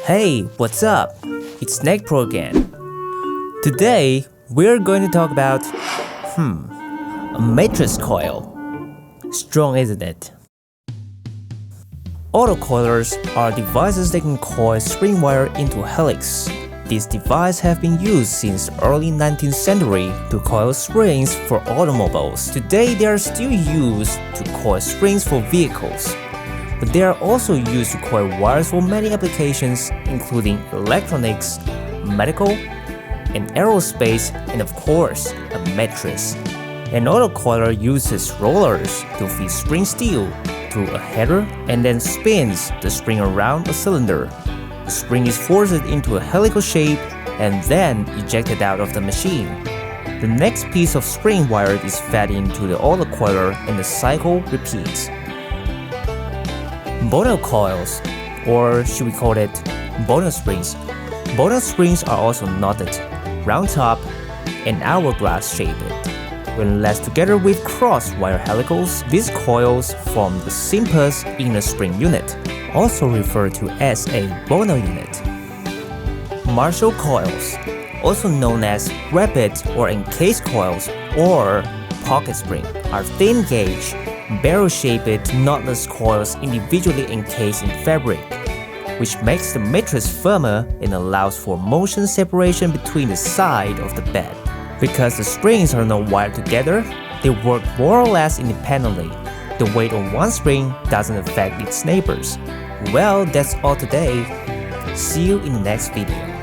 Hey, what's up? It's NeckPro again. Today, we're going to talk about, a mattress coil. Strong, isn't it? Autocoilers are devices that can coil spring wire into a helix. These devices have been used since the early 19th century to coil springs for automobiles. Today, they are still used to coil springs for vehicles. But they are also used to coil wires for many applications, including electronics, medical, and aerospace, and of course, a mattress. An autocoiler uses rollers to feed spring steel through a header and then spins the spring around a cylinder. The spring is forced into a helical shape and then ejected out of the machine. The next piece of spring wire is fed into the autocoiler and the cycle repeats. Bonnet coils, or should we call it bonnet springs? Bonnet springs are also knotted, round top, and hourglass shaped. When lashed together with cross wire helicals, these coils form the simplest inner spring unit, also referred to as a bonnet unit. Marshall coils, also known as rapid or encased coils or pocket spring, are thin gauge, barrel-shaped knotless coils individually encased in fabric, which makes the mattress firmer and allows for motion separation between the side of the bed. Because the springs are not wired together, they work more or less independently. The weight on one spring doesn't affect its neighbors. Well, that's all today. See you in the next video.